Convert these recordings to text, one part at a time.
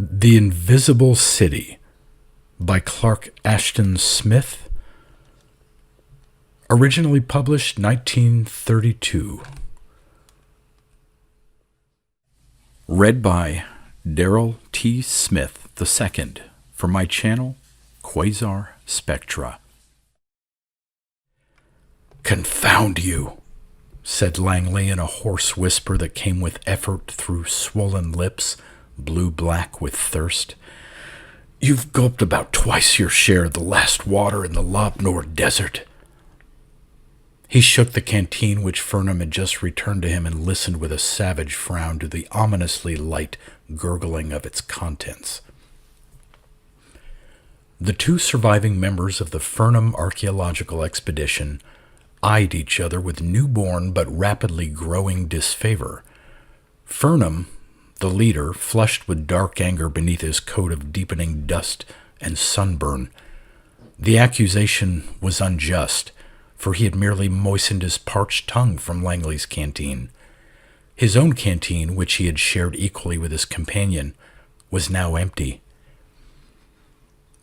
The Invisible City by Clark Ashton Smith. Originally published 1932. Read by Darrell T. Smith II for my channel, Quasar Spectra. "Confound you," said Langley in a hoarse whisper that came with effort through swollen lips, blue-black with thirst. "You've gulped about twice your share of the last water in the Lob Nord Desert." He shook the canteen which Furnham had just returned to him and listened with a savage frown to the ominously light gurgling of its contents. The two surviving members of the Furnham archaeological expedition eyed each other with newborn but rapidly growing disfavor. Furnham, the leader, flushed with dark anger beneath his coat of deepening dust and sunburn. The accusation was unjust, for he had merely moistened his parched tongue from Langley's canteen. His own canteen, which he had shared equally with his companion, was now empty.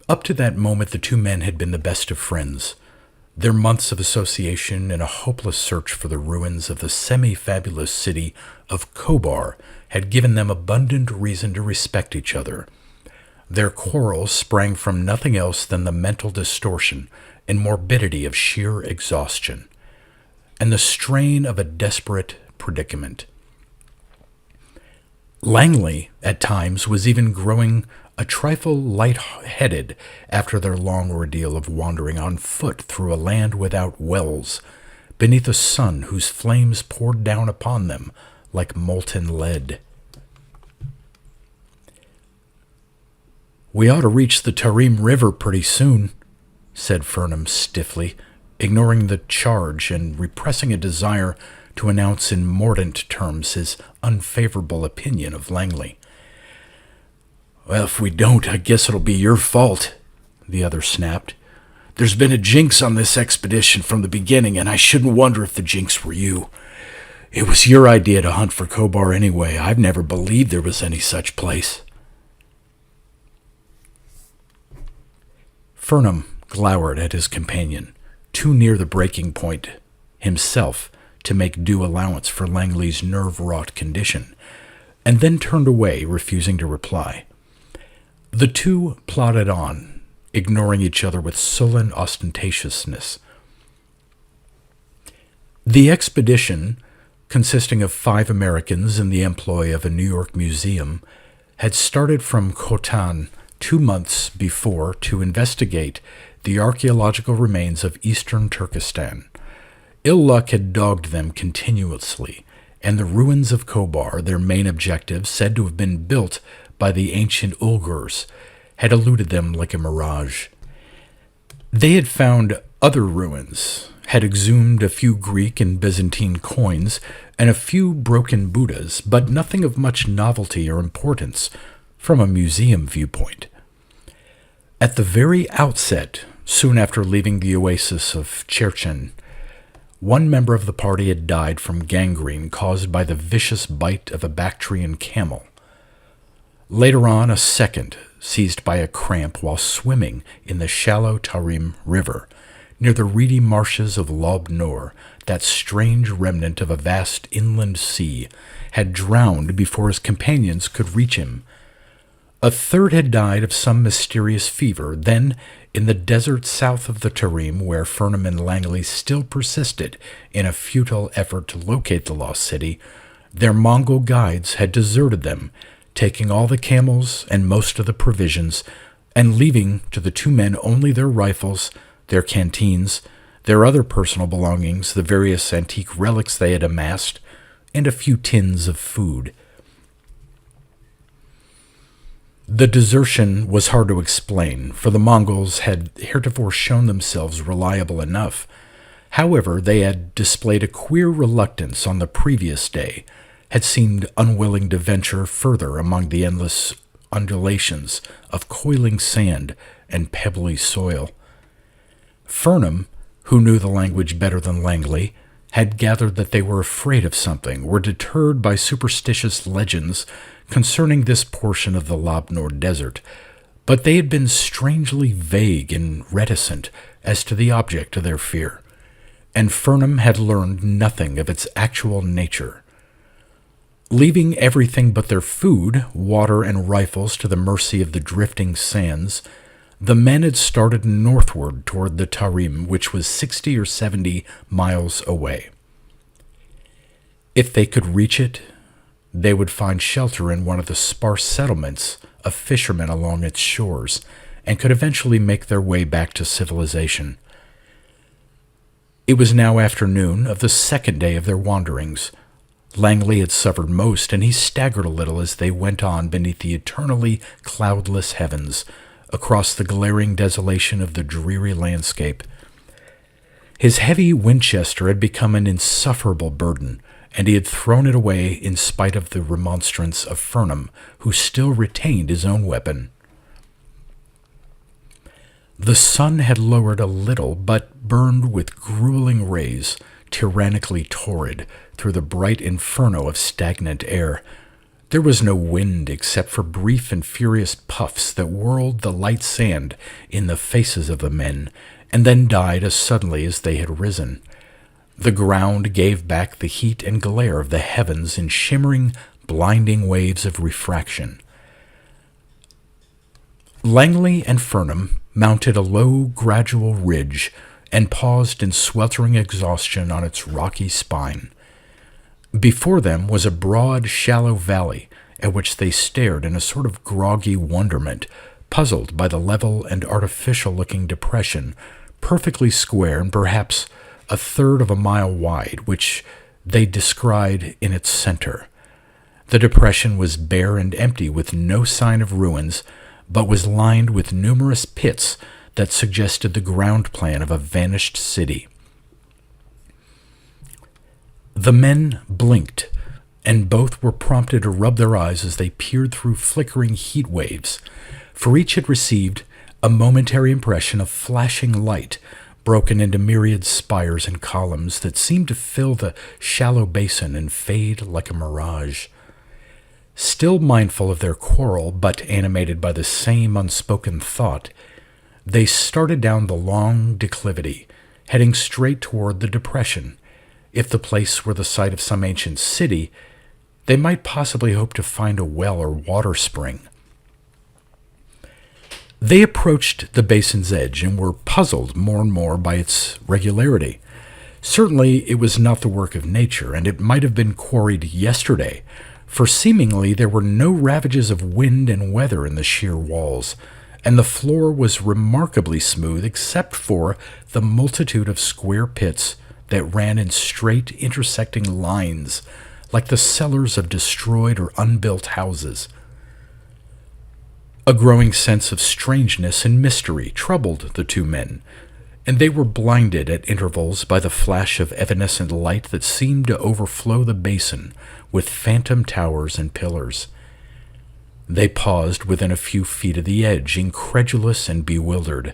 Up to that moment the two men had been the best of friends. Their months of association in a hopeless search for the ruins of the semi-fabulous city of Khobar had given them abundant reason to respect each other. Their quarrels sprang from nothing else than the mental distortion and morbidity of sheer exhaustion, and the strain of a desperate predicament. Langley, at times, was even growing a trifle light-headed after their long ordeal of wandering on foot through a land without wells, beneath a sun whose flames poured down upon them like molten lead. "We ought to reach the Tarim River pretty soon," said Furnham stiffly, ignoring the charge and repressing a desire to announce in mordant terms his unfavorable opinion of Langley. "Well, if we don't, I guess it'll be your fault," the other snapped. "There's been a jinx on this expedition from the beginning, and I shouldn't wonder if the jinx were you. It was your idea to hunt for Khobar anyway. I've never believed there was any such place." Furnham glowered at his companion, too near the breaking point himself to make due allowance for Langley's nerve-wrought condition, and then turned away, refusing to reply. The two plodded on, ignoring each other with sullen ostentatiousness. The expedition, consisting of 5 Americans in the employ of a New York museum, had started from Khotan 2 months before to investigate the archaeological remains of eastern Turkestan. Ill luck had dogged them continuously, and the ruins of Khobar, their main objective, said to have been built by the ancient Ulgurs, had eluded them like a mirage. They had found other ruins, had exhumed a few Greek and Byzantine coins, and a few broken Buddhas, but nothing of much novelty or importance from a museum viewpoint. At the very outset, soon after leaving the oasis of Cherchen, one member of the party had died from gangrene caused by the vicious bite of a Bactrian camel. Later on, a second, seized by a cramp while swimming in the shallow Tarim River, near the reedy marshes of Lob Nord, that strange remnant of a vast inland sea, had drowned before his companions could reach him. A third had died of some mysterious fever. Then, in the desert south of the Tarim, where Furnham and Langley still persisted in a futile effort to locate the lost city, their Mongol guides had deserted them, taking all the camels and most of the provisions, and leaving to the two men only their rifles, their canteens, their other personal belongings, the various antique relics they had amassed, and a few tins of food. The desertion was hard to explain, for the Mongols had heretofore shown themselves reliable enough. However, they had displayed a queer reluctance on the previous day, had seemed unwilling to venture further among the endless undulations of coiling sand and pebbly soil. Furnham, who knew the language better than Langley, had gathered that they were afraid of something, were deterred by superstitious legends concerning this portion of the Lobnor Desert, but they had been strangely vague and reticent as to the object of their fear, and Furnham had learned nothing of its actual nature. Leaving everything but their food, water, and rifles to the mercy of the drifting sands, the men had started northward toward the Tarim, which was 60 or 70 miles away. If they could reach it, they would find shelter in one of the sparse settlements of fishermen along its shores, and could eventually make their way back to civilization. It was now afternoon of the second day of their wanderings. Langley had suffered most, and he staggered a little as they went on beneath the eternally cloudless heavens, across the glaring desolation of the dreary landscape. His heavy Winchester had become an insufferable burden, and he had thrown it away in spite of the remonstrance of Furnham, who still retained his own weapon. The sun had lowered a little, but burned with grueling rays, tyrannically torrid, through the bright inferno of stagnant air. There was no wind except for brief and furious puffs that whirled the light sand in the faces of the men, and then died as suddenly as they had risen. The ground gave back the heat and glare of the heavens in shimmering, blinding waves of refraction. Langley and Furnham mounted a low, gradual ridge and paused in sweltering exhaustion on its rocky spine. Before them was a broad, shallow valley at which they stared in a sort of groggy wonderment, puzzled by the level and artificial-looking depression, perfectly square and perhaps a third of a mile wide, which they descried in its center. The depression was bare and empty, with no sign of ruins, but was lined with numerous pits that suggested the ground plan of a vanished city. The men blinked, and both were prompted to rub their eyes as they peered through flickering heat waves, for each had received a momentary impression of flashing light, broken into myriad spires and columns that seemed to fill the shallow basin and fade like a mirage. Still mindful of their quarrel, but animated by the same unspoken thought, they started down the long declivity, heading straight toward the depression. If the place were the site of some ancient city, they might possibly hope to find a well or water spring. They approached the basin's edge and were puzzled more and more by its regularity. Certainly it was not the work of nature, and it might have been quarried yesterday, for seemingly there were no ravages of wind and weather in the sheer walls, and the floor was remarkably smooth except for the multitude of square pits that ran in straight, intersecting lines, like the cellars of destroyed or unbuilt houses. A growing sense of strangeness and mystery troubled the two men, and they were blinded at intervals by the flash of evanescent light that seemed to overflow the basin with phantom towers and pillars. They paused within a few feet of the edge, incredulous and bewildered.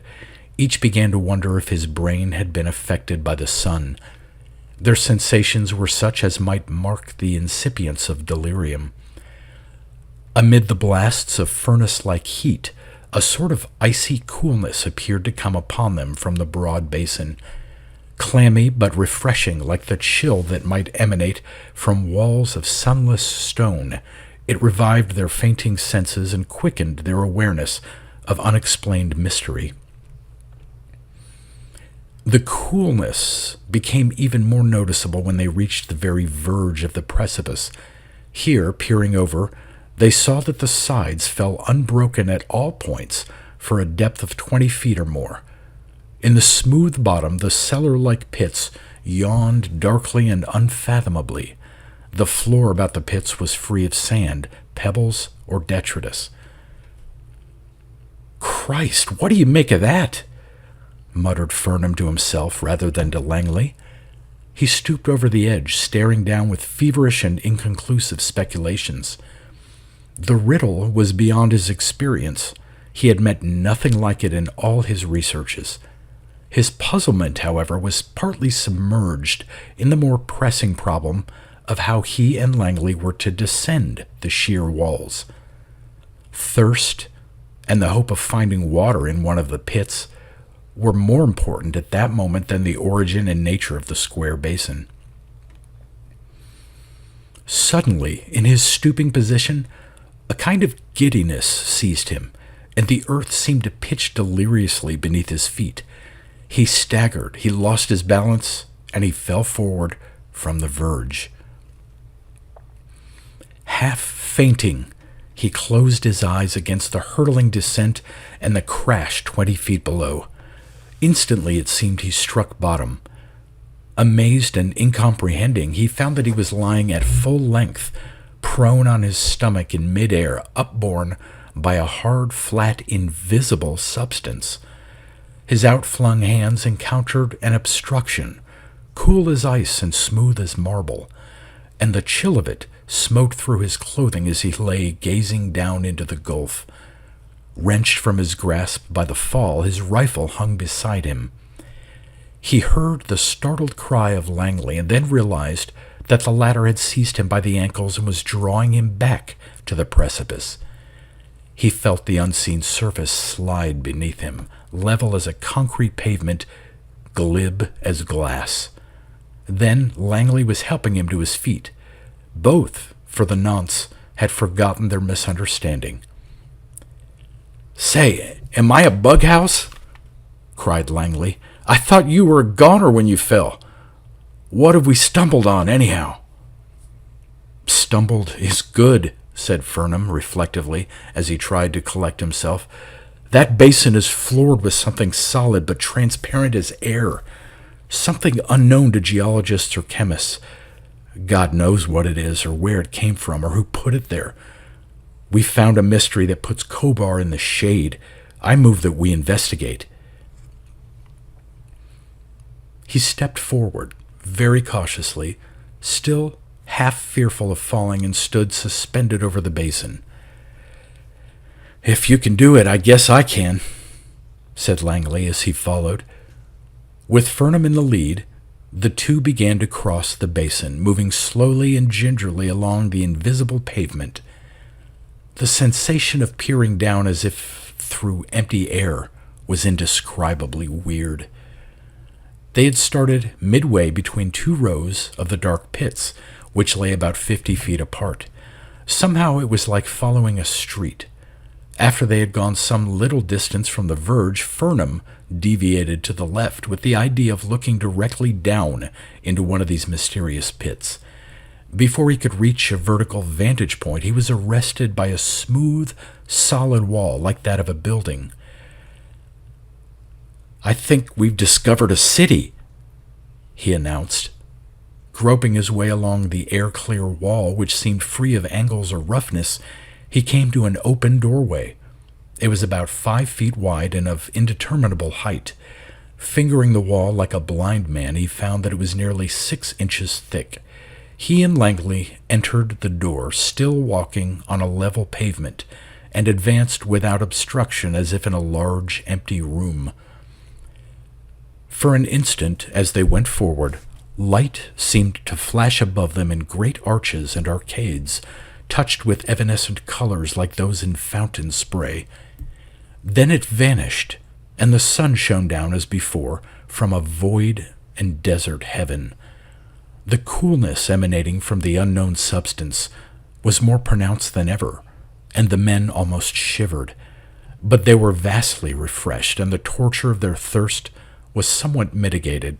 Each began to wonder if his brain had been affected by the sun. Their sensations were such as might mark the incipience of delirium. Amid the blasts of furnace-like heat, a sort of icy coolness appeared to come upon them from the broad basin, clammy but refreshing, like the chill that might emanate from walls of sunless stone. It revived their fainting senses and quickened their awareness of unexplained mystery. The coolness became even more noticeable when they reached the very verge of the precipice. Here, peering over, they saw that the sides fell unbroken at all points for a depth of 20 feet or more. In the smooth bottom, the cellar-like pits yawned darkly and unfathomably. The floor about the pits was free of sand, pebbles, or detritus. "Christ, what do you make of that?" muttered Furnham to himself rather than to Langley. He stooped over the edge, staring down with feverish and inconclusive speculations. The riddle was beyond his experience. He had met nothing like it in all his researches. His puzzlement, however, was partly submerged in the more pressing problem of how he and Langley were to descend the sheer walls. Thirst and the hope of finding water in one of the pits were more important at that moment than the origin and nature of the square basin. Suddenly, in his stooping position, a kind of giddiness seized him, and the earth seemed to pitch deliriously beneath his feet. He staggered, he lost his balance, and he fell forward from the verge. Half fainting, he closed his eyes against the hurtling descent and the crash 20 feet below. Instantly, it seemed he struck bottom. Amazed and incomprehending, he found that he was lying at full length, prone on his stomach in midair, upborne by a hard, flat, invisible substance. His outflung hands encountered an obstruction, cool as ice and smooth as marble, and the chill of it smote through his clothing as he lay gazing down into the gulf. Wrenched from his grasp by the fall, his rifle hung beside him. He heard the startled cry of Langley and then realized that the latter had seized him by the ankles and was drawing him back to the precipice. He felt the unseen surface slide beneath him, level as a concrete pavement, glib as glass. Then Langley was helping him to his feet. Both, for the nonce, had forgotten their misunderstanding. "Say, am I a bughouse?" cried Langley. "I thought you were a goner when you fell. What have we stumbled on, anyhow?" "Stumbled is good," said Furnham reflectively as he tried to collect himself. "That basin is floored with something solid but transparent as air. Something unknown to geologists or chemists. God knows what it is or where it came from or who put it there. We found a mystery that puts Kobar in the shade. I move that we investigate." He stepped forward, very cautiously, still half fearful of falling, and stood suspended over the basin. "If you can do it, I guess I can," said Langley as he followed. With Furnham in the lead, the two began to cross the basin, moving slowly and gingerly along the invisible pavement. The sensation of peering down as if through empty air was indescribably weird. They had started midway between two rows of the dark pits, which lay about 50 feet apart. Somehow it was like following a street. After they had gone some little distance from the verge, Furnham deviated to the left with the idea of looking directly down into one of these mysterious pits. Before he could reach a vertical vantage point, he was arrested by a smooth, solid wall like that of a building. "I think we've discovered a city," he announced. Groping his way along the air-clear wall, which seemed free of angles or roughness, he came to an open doorway. It was about 5 feet wide and of indeterminable height. Fingering the wall like a blind man, he found that it was nearly 6 inches thick. He and Langley entered the door, still walking on a level pavement, and advanced without obstruction as if in a large, empty room. For an instant, as they went forward, light seemed to flash above them in great arches and arcades, touched with evanescent colors like those in fountain spray. Then it vanished, and the sun shone down as before from a void and desert heaven. The coolness emanating from the unknown substance was more pronounced than ever, and the men almost shivered. But they were vastly refreshed, and the torture of their thirst was somewhat mitigated.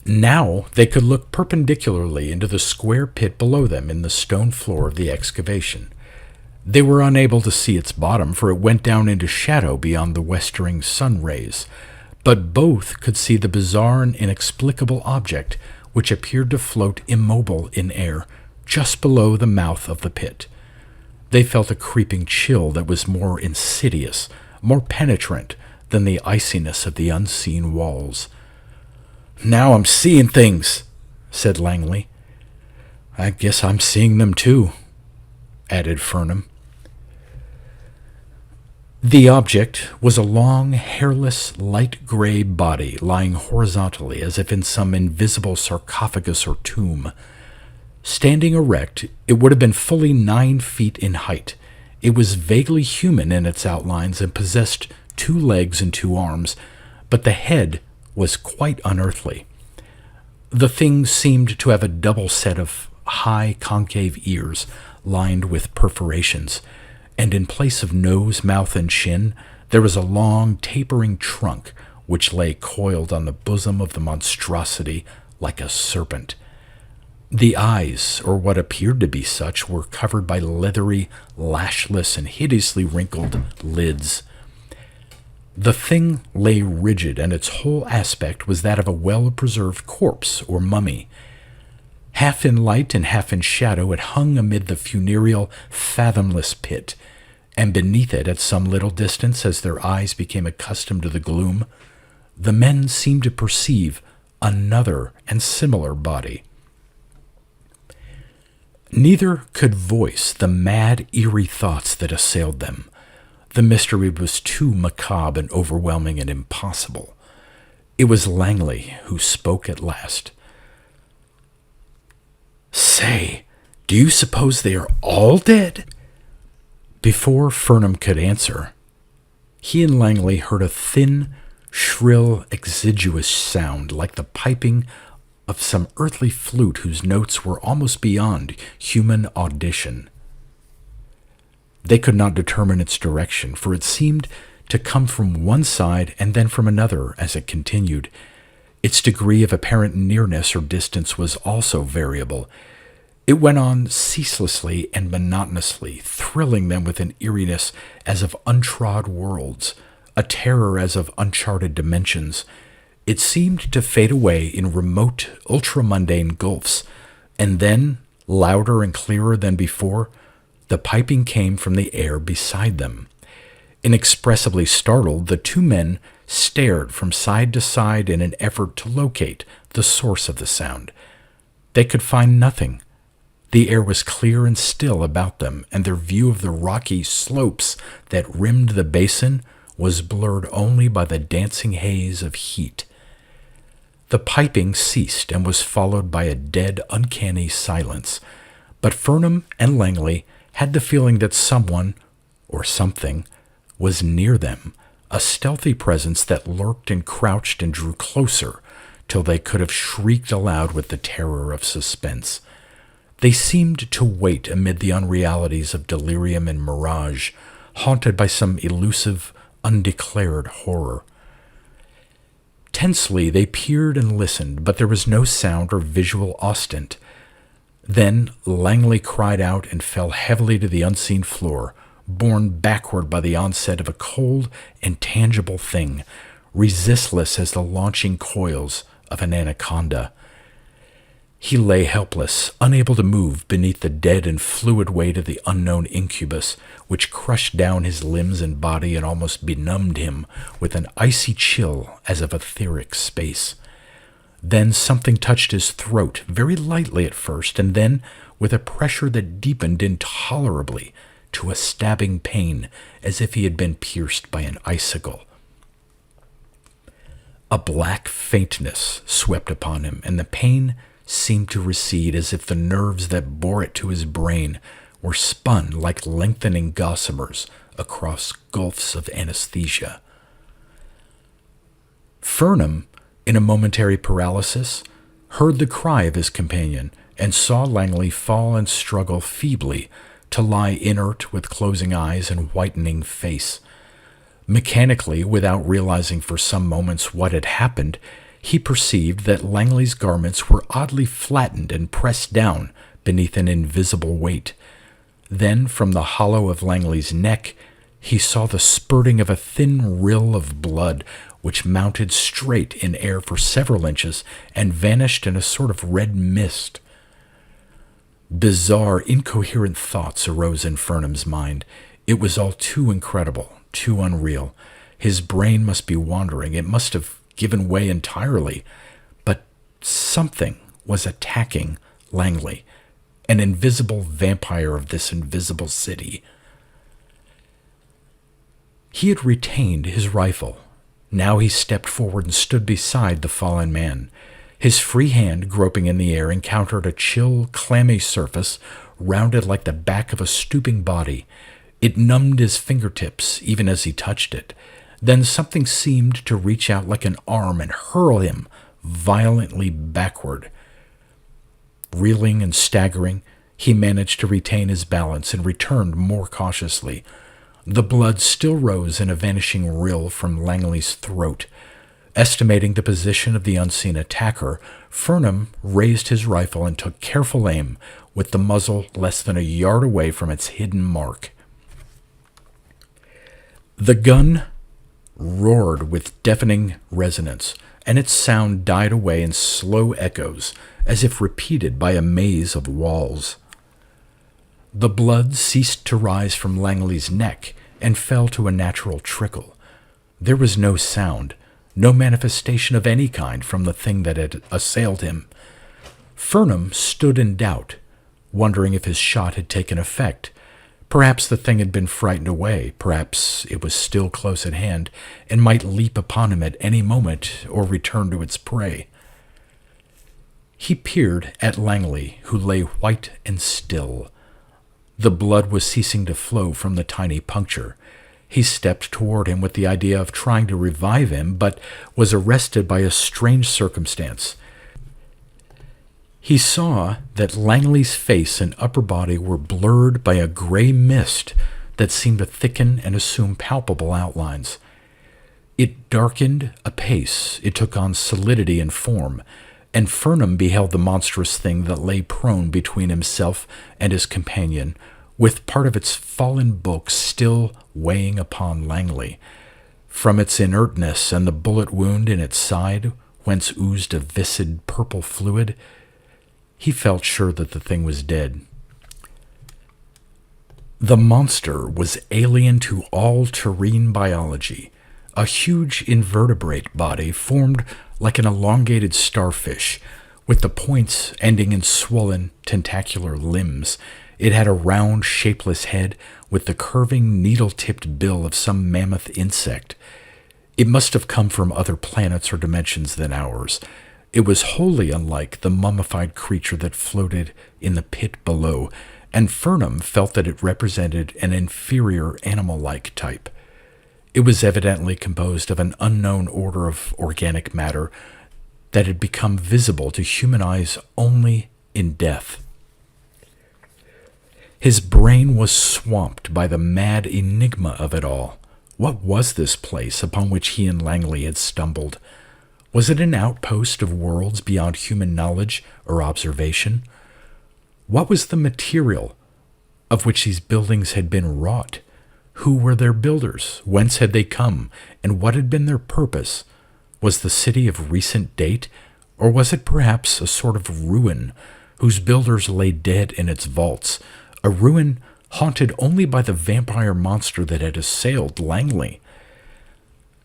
Now they could look perpendicularly into the square pit below them in the stone floor of the excavation. They were unable to see its bottom, for it went down into shadow beyond the westering sun rays, but both could see the bizarre and inexplicable object which appeared to float immobile in air just below the mouth of the pit. They felt a creeping chill that was more insidious, more penetrant than the iciness of the unseen walls. "Now I'm seeing things," said Langley. "I guess I'm seeing them too," added Furnham. The object was a long, hairless, light gray body lying horizontally as if in some invisible sarcophagus or tomb. Standing erect, it would have been fully 9 feet in height. It was vaguely human in its outlines and possessed 2 legs and 2 arms, but the head was quite unearthly. The thing seemed to have a double set of high concave ears lined with perforations, and in place of nose, mouth, and chin, there was a long, tapering trunk which lay coiled on the bosom of the monstrosity like a serpent. The eyes, or what appeared to be such, were covered by leathery, lashless, and hideously wrinkled lids. The thing lay rigid, and its whole aspect was that of a well-preserved corpse or mummy. Half in light and half in shadow, it hung amid the funereal, fathomless pit, and beneath it, at some little distance, as their eyes became accustomed to the gloom, the men seemed to perceive another and similar body. Neither could voice the mad, eerie thoughts that assailed them. The mystery was too macabre and overwhelming and impossible. It was Langley who spoke at last. "Say, do you suppose they are all dead?" Before Furnham could answer, he and Langley heard a thin, shrill, exiguous sound like the piping of some earthly flute whose notes were almost beyond human audition. They could not determine its direction, for it seemed to come from one side and then from another as it continued. Its degree of apparent nearness or distance was also variable. It went on ceaselessly and monotonously, thrilling them with an eeriness as of untrod worlds, a terror as of uncharted dimensions. It seemed to fade away in remote, ultramundane gulfs, and then, louder and clearer than before, the piping came from the air beside them. Inexpressibly startled, the 2 men stared from side to side in an effort to locate the source of the sound. They could find nothing. The air was clear and still about them, and their view of the rocky slopes that rimmed the basin was blurred only by the dancing haze of heat. The piping ceased and was followed by a dead, uncanny silence, but Furnham and Langley had the feeling that someone, or something, was near them, a stealthy presence that lurked and crouched and drew closer till they could have shrieked aloud with the terror of suspense. They seemed to wait amid the unrealities of delirium and mirage, haunted by some elusive, undeclared horror. Tensely they peered and listened, but there was no sound or visual ostent. Then Langley cried out and fell heavily to the unseen floor, borne backward by the onset of a cold and tangible thing, resistless as the launching coils of an anaconda. He lay helpless, unable to move beneath the dead and fluid weight of the unknown incubus, which crushed down his limbs and body and almost benumbed him with an icy chill as of etheric space. Then something touched his throat, very lightly at first, and then with a pressure that deepened intolerably to a stabbing pain, as if he had been pierced by an icicle. A black faintness swept upon him, and the pain seemed to recede as if the nerves that bore it to his brain were spun like lengthening gossamers across gulfs of anesthesia. Furnham, in a momentary paralysis, heard the cry of his companion and saw Langley fall and struggle feebly to lie inert with closing eyes and whitening face. Mechanically, without realizing for some moments what had happened, he perceived that Langley's garments were oddly flattened and pressed down beneath an invisible weight. Then, from the hollow of Langley's neck, he saw the spurting of a thin rill of blood which mounted straight in air for several inches and vanished in a sort of red mist. Bizarre, incoherent thoughts arose in Furnham's mind. It was all too incredible, too unreal. His brain must be wandering. It must have given way entirely. But something was attacking Langley, an invisible vampire of this invisible city. He had retained his rifle. Now he stepped forward and stood beside the fallen man. His free hand, groping in the air, encountered a chill, clammy surface, rounded like the back of a stooping body. It numbed his fingertips even as he touched it. Then something seemed to reach out like an arm and hurl him violently backward. Reeling and staggering, he managed to retain his balance and returned more cautiously. The blood still rose in a vanishing rill from Langley's throat. Estimating the position of the unseen attacker, Furnham raised his rifle and took careful aim, with the muzzle less than a yard away from its hidden mark. The gun roared with deafening resonance, and its sound died away in slow echoes, as if repeated by a maze of walls. The blood ceased to rise from Langley's neck and fell to a natural trickle. There was no sound, no manifestation of any kind from the thing that had assailed him. Furnham stood in doubt, wondering if his shot had taken effect. Perhaps the thing had been frightened away, perhaps it was still close at hand and might leap upon him at any moment or return to its prey. He peered at Langley, who lay white and still. The blood was ceasing to flow from the tiny puncture. He stepped toward him with the idea of trying to revive him, but was arrested by a strange circumstance. He saw that Langley's face and upper body were blurred by a gray mist that seemed to thicken and assume palpable outlines. It darkened apace, it took on solidity and form, and Furnham beheld the monstrous thing that lay prone between himself and his companion, with part of its fallen bulk still weighing upon Langley. From its inertness and the bullet wound in its side, whence oozed a viscid purple fluid, he felt sure that the thing was dead. The monster was alien to all terrene biology, a huge invertebrate body formed like an elongated starfish, with the points ending in swollen, tentacular limbs. It had a round, shapeless head with the curving, needle-tipped bill of some mammoth insect. It must have come from other planets or dimensions than ours. It was wholly unlike the mummified creature that floated in the pit below, and Furnham felt that it represented an inferior animal-like type. It was evidently composed of an unknown order of organic matter that had become visible to human eyes only in death. His brain was swamped by the mad enigma of it all. What was this place upon which he and Langley had stumbled? Was it an outpost of worlds beyond human knowledge or observation? What was the material of which these buildings had been wrought? Who were their builders? Whence had they come? And what had been their purpose? Was the city of recent date, or was it perhaps a sort of ruin whose builders lay dead in its vaults, a ruin haunted only by the vampire monster that had assailed Langley?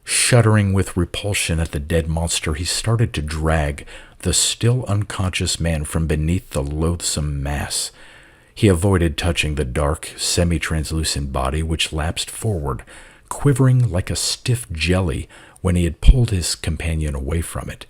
Shuddering with repulsion at the dead monster, he started to drag the still unconscious man from beneath the loathsome mass. He avoided touching the dark, semi-translucent body which lapsed forward, quivering like a stiff jelly when he had pulled his companion away from it.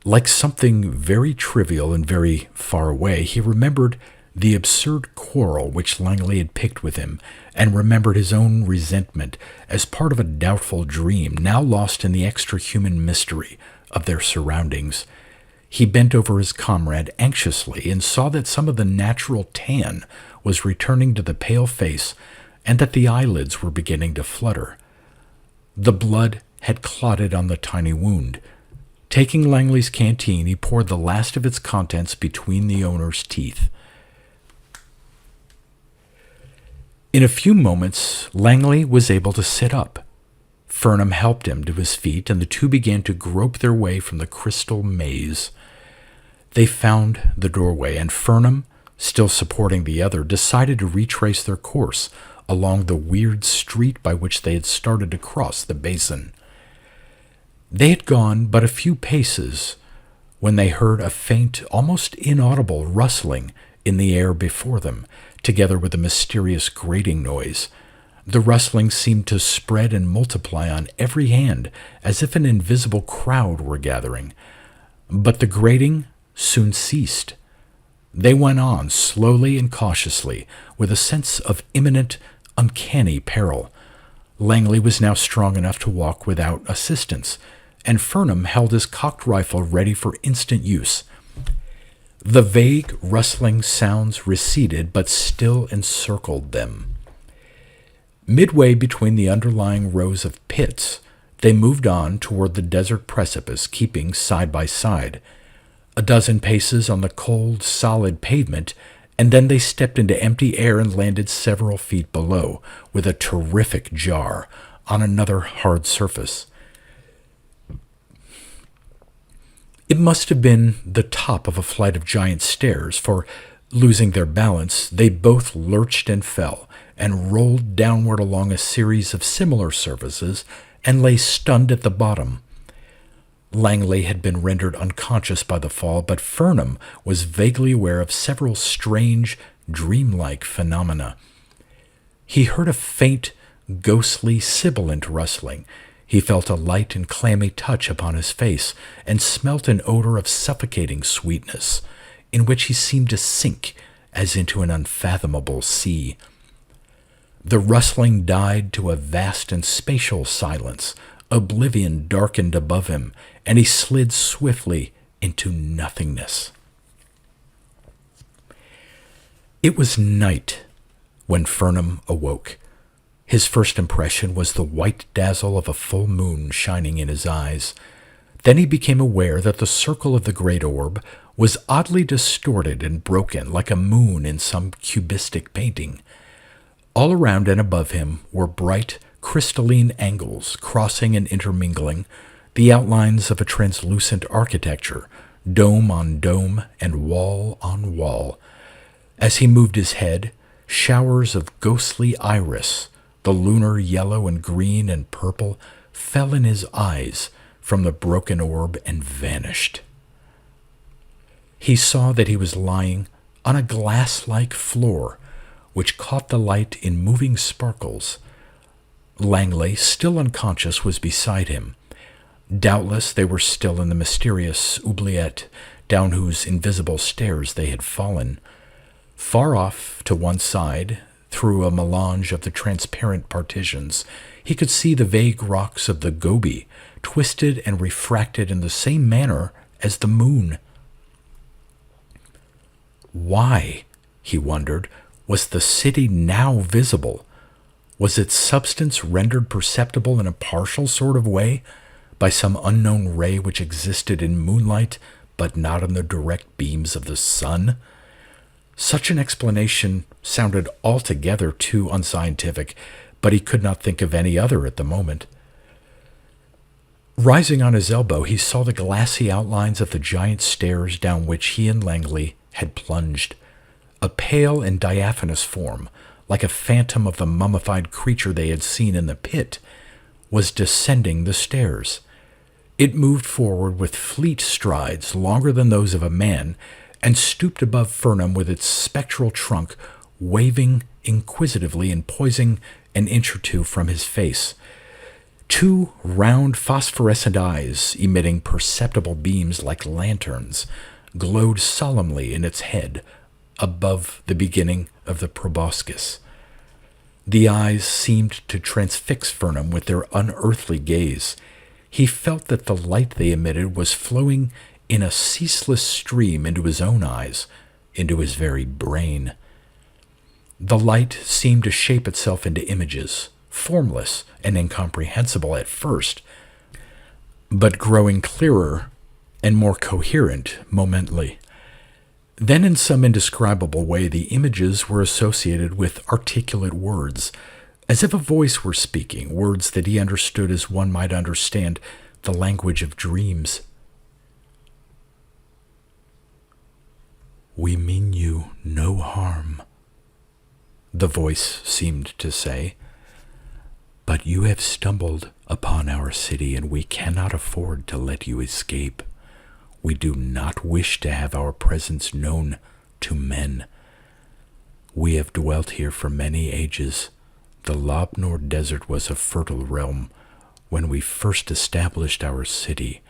Like something very trivial and very far away, he remembered the absurd quarrel which Langley had picked with him, and remembered his own resentment as part of a doubtful dream, now lost in the extra-human mystery of their surroundings. He bent over his comrade anxiously and saw that some of the natural tan was returning to the pale face and that the eyelids were beginning to flutter. The blood had clotted on the tiny wound. Taking Langley's canteen, he poured the last of its contents between the owner's teeth. In a few moments, Langley was able to sit up. Furnham helped him to his feet, and the two began to grope their way from the crystal maze. They found the doorway, and Furnham, still supporting the other, decided to retrace their course along the weird street by which they had started to cross the basin. They had gone but a few paces when they heard a faint, almost inaudible rustling in the air before them, together with a mysterious grating noise. The rustling seemed to spread and multiply on every hand, as if an invisible crowd were gathering. But the grating soon ceased. They went on slowly and cautiously, with a sense of imminent, uncanny peril. Langley was now strong enough to walk without assistance, and Furnham held his cocked rifle ready for instant use. The vague, rustling sounds receded, but still encircled them. Midway between the underlying rows of pits, they moved on toward the desert precipice, keeping side by side. A dozen paces on the cold, solid pavement, and then they stepped into empty air and landed several feet below, with a terrific jar, on another hard surface. It must have been the top of a flight of giant stairs, for, losing their balance, they both lurched and fell, and rolled downward along a series of similar surfaces, and lay stunned at the bottom. Langley had been rendered unconscious by the fall, but Furnham was vaguely aware of several strange, dreamlike phenomena. He heard a faint, ghostly, sibilant rustling. He felt a light and clammy touch upon his face, and smelt an odor of suffocating sweetness, in which he seemed to sink as into an unfathomable sea. The rustling died to a vast and spatial silence. Oblivion darkened above him, and he slid swiftly into nothingness. It was night when Furnham awoke. His first impression was the white dazzle of a full moon shining in his eyes. Then he became aware that the circle of the great orb was oddly distorted and broken, like a moon in some cubistic painting. All around and above him were bright, crystalline angles, crossing and intermingling, the outlines of a translucent architecture, dome on dome and wall on wall. As he moved his head, showers of ghostly iris, the lunar yellow and green and purple, fell in his eyes from the broken orb and vanished. He saw that he was lying on a glass-like floor, which caught the light in moving sparkles. Langley, still unconscious, was beside him. Doubtless they were still in the mysterious oubliette, down whose invisible stairs they had fallen. Far off, to one side, through a melange of the transparent partitions, he could see the vague rocks of the Gobi, twisted and refracted in the same manner as the moon. Why, he wondered, was the city now visible? Was its substance rendered perceptible in a partial sort of way by some unknown ray which existed in moonlight but not in the direct beams of the sun? Such an explanation sounded altogether too unscientific, but he could not think of any other at the moment. Rising on his elbow, he saw the glassy outlines of the giant stairs down which he and Langley had plunged. A pale and diaphanous form, like a phantom of the mummified creature they had seen in the pit, was descending the stairs. It moved forward with fleet strides longer than those of a man, and stooped above Furnham with its spectral trunk waving inquisitively and poising an inch or two from his face. Two round phosphorescent eyes, emitting perceptible beams like lanterns, glowed solemnly in its head above the beginning of the proboscis. The eyes seemed to transfix Furnham with their unearthly gaze. He felt that the light they emitted was flowing in a ceaseless stream into his own eyes, into his very brain. The light seemed to shape itself into images, formless and incomprehensible at first, but growing clearer and more coherent momently. Then in some indescribable way the images were associated with articulate words, as if a voice were speaking, words that he understood as one might understand the language of dreams. "We mean you no harm," the voice seemed to say, "but you have stumbled upon our city, and we cannot afford to let you escape. We do not wish to have our presence known to men. We have dwelt here for many ages. The Lobnor Desert was a fertile realm when we first established our city.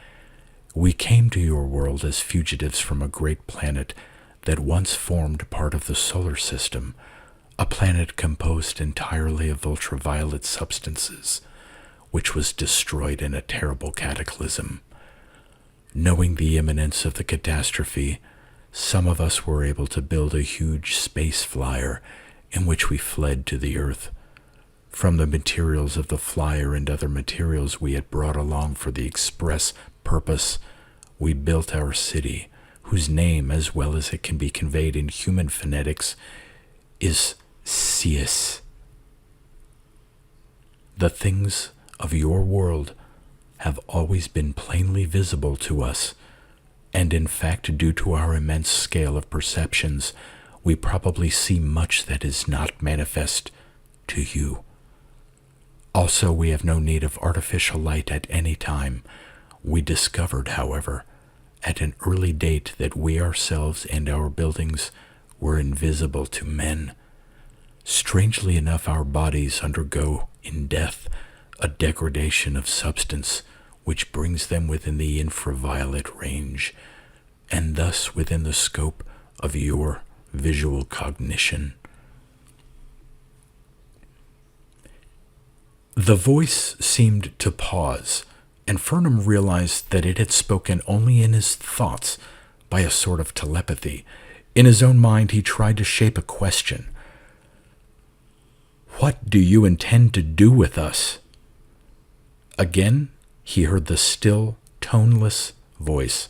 We came to your world as fugitives from a great planet that once formed part of the solar system, a planet composed entirely of ultraviolet substances, which was destroyed in a terrible cataclysm. Knowing the imminence of the catastrophe, some of us were able to build a huge space flyer in which we fled to the Earth. From the materials of the flyer and other materials we had brought along for the express purpose, we built our city, whose name, as well as it can be conveyed in human phonetics, is Sius. The things of your world have always been plainly visible to us, and in fact, due to our immense scale of perceptions, we probably see much that is not manifest to you. Also, we have no need of artificial light at any time. We discovered, however, at an early date that we ourselves and our buildings were invisible to men. Strangely enough, our bodies undergo, in death, a degradation of substance which brings them within the infraviolet range, and thus within the scope of your visual cognition. The voice seemed to pause, and Furnham realized that it had spoken only in his thoughts by a sort of telepathy. In his own mind, he tried to shape a question. "What do you intend to do with us?" Again, he heard the still, toneless voice.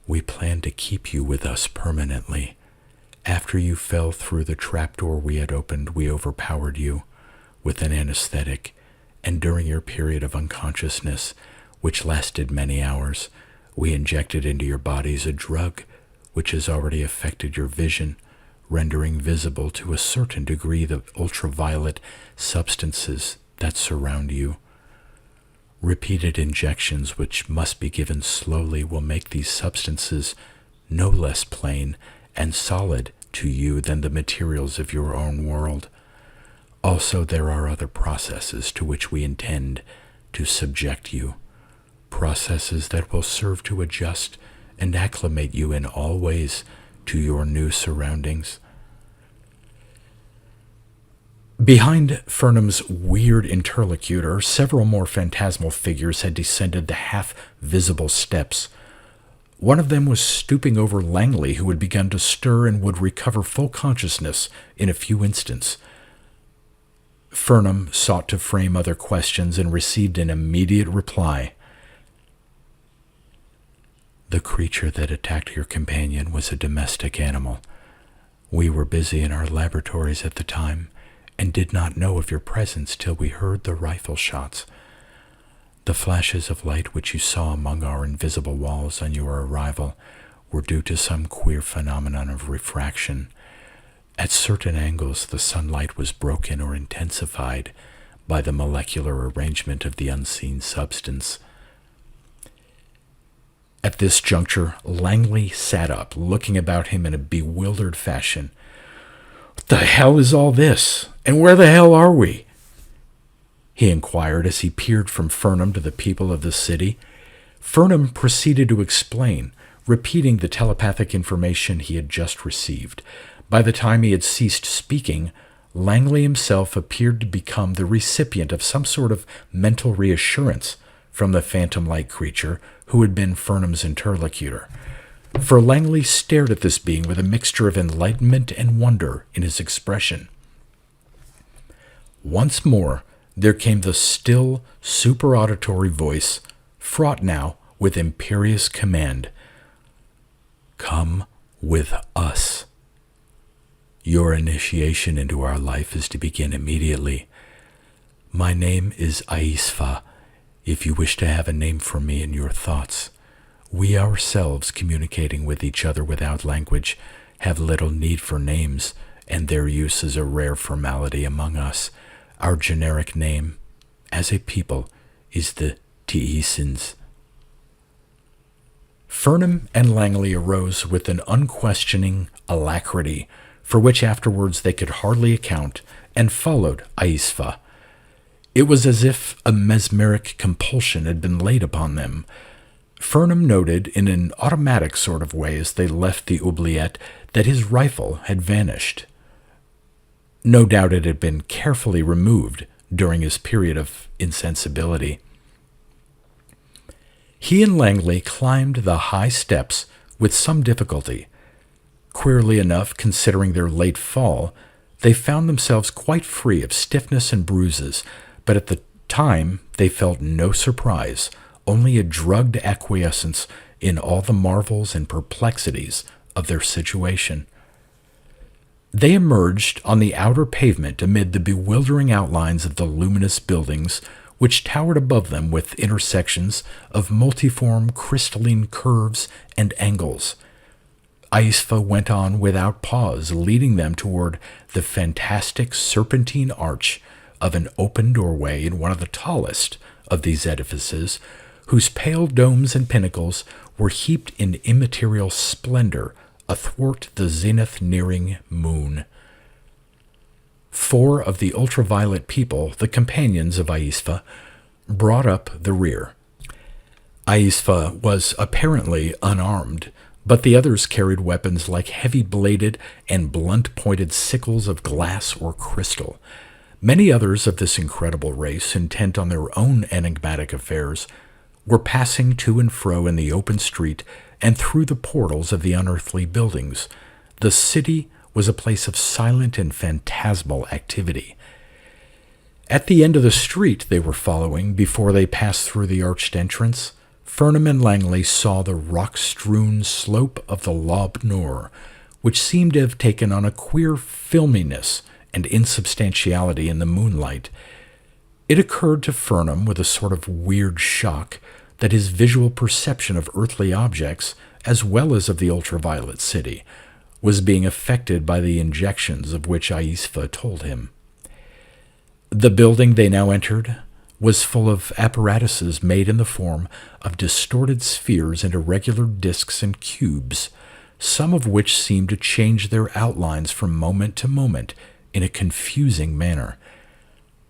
"We plan to keep you with us permanently. After you fell through the trapdoor we had opened, we overpowered you with an anesthetic, and during your period of unconsciousness, which lasted many hours, we injected into your bodies a drug which has already affected your vision, rendering visible to a certain degree the ultraviolet substances that surround you. Repeated injections, which must be given slowly, will make these substances no less plain and solid to you than the materials of your own world. Also, there are other processes to which we intend to subject you, processes that will serve to adjust and acclimate you in all ways to your new surroundings." Behind Furnham's weird interlocutor, several more phantasmal figures had descended the half-visible steps. One of them was stooping over Langley, who had begun to stir and would recover full consciousness in a few instants. Furnham sought to frame other questions and received an immediate reply. "The creature that attacked your companion was a domestic animal. We were busy in our laboratories at the time and did not know of your presence till we heard the rifle shots. The flashes of light which you saw among our invisible walls on your arrival were due to some queer phenomenon of refraction. At certain angles, the sunlight was broken or intensified by the molecular arrangement of the unseen substance." At this juncture, Langley sat up, looking about him in a bewildered fashion. "What the hell is all this? And where the hell are we?" he inquired as he peered from Furnham to the people of the city. Furnham proceeded to explain, repeating the telepathic information he had just received. By the time he had ceased speaking, Langley himself appeared to become the recipient of some sort of mental reassurance from the phantom-like creature who had been Furnham's interlocutor. For Langley stared at this being with a mixture of enlightenment and wonder in his expression. Once more, there came the still, superauditory voice, fraught now with imperious command. "Come with us. Your initiation into our life is to begin immediately. My name is Aisfa, if you wish to have a name for me in your thoughts. We ourselves, communicating with each other without language, have little need for names, and their use is a rare formality among us. Our generic name, as a people, is the Teesins." Furnham and Langley arose with an unquestioning alacrity. for which afterwards they could hardly account, and followed Aisfa. It was as if a mesmeric compulsion had been laid upon them. Furnham noted in an automatic sort of way as they left the oubliette that his rifle had vanished. No doubt it had been carefully removed during his period of insensibility. He and Langley climbed the high steps with some difficulty. Queerly enough, considering their late fall, they found themselves quite free of stiffness and bruises, but at the time they felt no surprise, only a drugged acquiescence in all the marvels and perplexities of their situation. They emerged on the outer pavement amid the bewildering outlines of the luminous buildings which towered above them with intersections of multiform crystalline curves and angles. Aisfa went on without pause, leading them toward the fantastic serpentine arch of an open doorway in one of the tallest of these edifices, whose pale domes and pinnacles were heaped in immaterial splendor athwart the zenith-nearing moon. 4 of the ultraviolet people, the companions of Aisfa, brought up the rear. Aisfa was apparently unarmed, but the others carried weapons like heavy-bladed and blunt-pointed sickles of glass or crystal. Many others of this incredible race, intent on their own enigmatic affairs, were passing to and fro in the open street and through the portals of the unearthly buildings. The city was a place of silent and phantasmal activity. At the end of the street they were following, before they passed through the arched entrance, Furnham and Langley saw the rock-strewn slope of the Lob Nor, which seemed to have taken on a queer filminess and insubstantiality in the moonlight. It occurred to Furnham with a sort of weird shock that his visual perception of earthly objects, as well as of the ultraviolet city, was being affected by the injections of which Aisfa told him. The building they now entered was full of apparatuses made in the form of distorted spheres and irregular discs and cubes, some of which seemed to change their outlines from moment to moment in a confusing manner.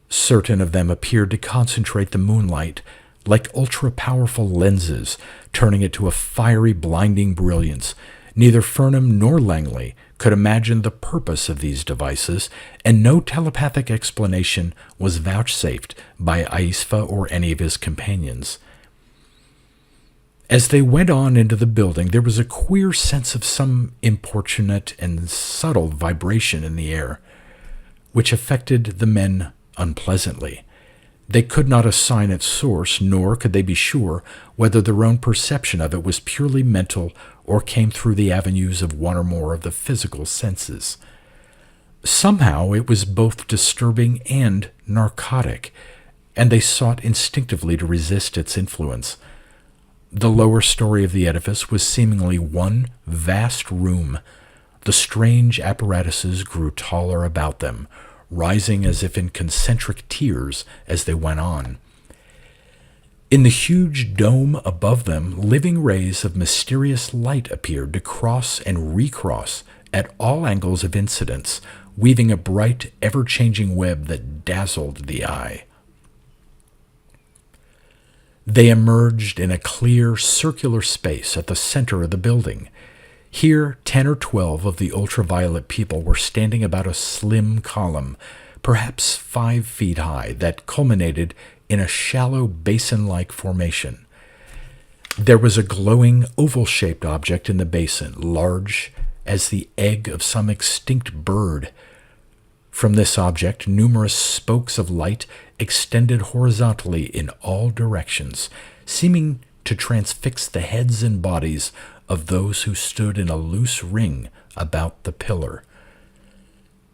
Certain of them appeared to concentrate the moonlight like ultra-powerful lenses, turning it to a fiery, blinding brilliance. Neither Furnham nor Langley could imagine the purpose of these devices, and no telepathic explanation was vouchsafed by Aisfa or any of his companions. As they went on into the building, there was a queer sense of some importunate and subtle vibration in the air, which affected the men unpleasantly. They could not assign its source, nor could they be sure whether their own perception of it was purely mental or came through the avenues of one or more of the physical senses. Somehow it was both disturbing and narcotic, and they sought instinctively to resist its influence. The lower story of the edifice was seemingly one vast room. The strange apparatuses grew taller about them, rising as if in concentric tiers as they went on. In the huge dome above them, living rays of mysterious light appeared to cross and recross at all angles of incidence, weaving a bright, ever-changing web that dazzled the eye. They emerged in a clear, circular space at the center of the building. Here, 10 or 12 of the ultraviolet people were standing about a slim column, perhaps 5 feet high, that culminated in a shallow basin-like formation. There was a glowing, oval-shaped object in the basin, large as the egg of some extinct bird. From this object, numerous spokes of light extended horizontally in all directions, seeming to transfix the heads and bodies of those who stood in a loose ring about the pillar.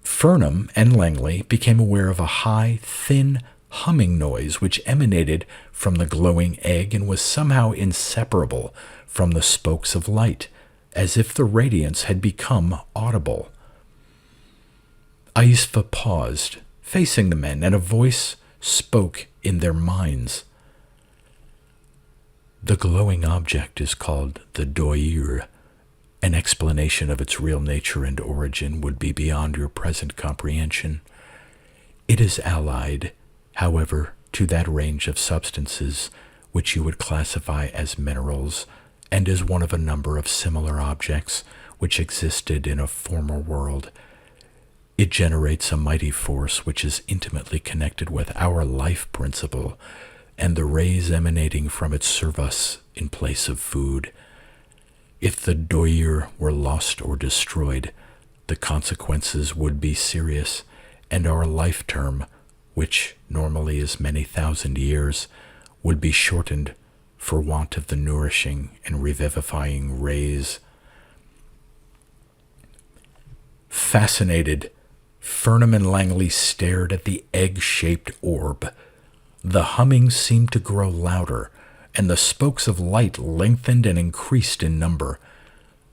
Furnham and Langley became aware of a high, thin, humming noise which emanated from the glowing egg and was somehow inseparable from the spokes of light, as if the radiance had become audible. Aisfa paused, facing the men, and a voice spoke in their minds. "The glowing object is called the Doir. An explanation of its real nature and origin would be beyond your present comprehension. It is allied, however, to that range of substances which you would classify as minerals, and is one of a number of similar objects which existed in a former world. It generates a mighty force which is intimately connected with our life principle, and the rays emanating from it serve us in place of food. If the doyer were lost or destroyed, the consequences would be serious, and our life term, which normally is many thousand years, would be shortened for want of the nourishing and revivifying rays. Fascinated, Furnham and Langley stared at the egg-shaped orb. The humming seemed to grow louder, and the spokes of light lengthened and increased in number.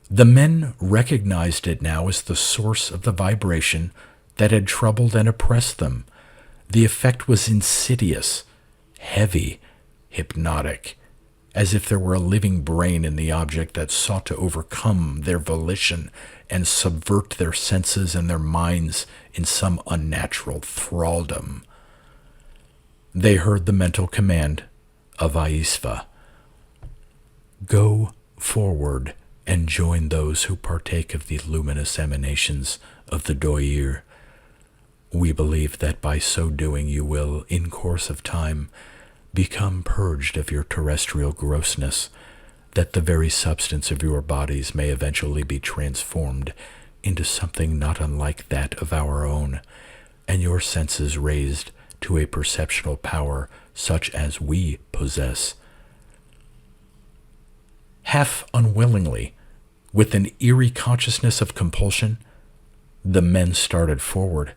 The men recognized it now as the source of the vibration that had troubled and oppressed them. The effect was insidious, heavy, hypnotic, as if there were a living brain in the object that sought to overcome their volition and subvert their senses and their minds in some unnatural thraldom. They heard the mental command of Aisva. Go forward and join those who partake of the luminous emanations of the doyer. We believe that by so doing you will, in course of time, become purged of your terrestrial grossness, that the very substance of your bodies may eventually be transformed into something not unlike that of our own, and your senses raised to a perceptual power such as we possess. Half unwillingly, with an eerie consciousness of compulsion, the men started forward.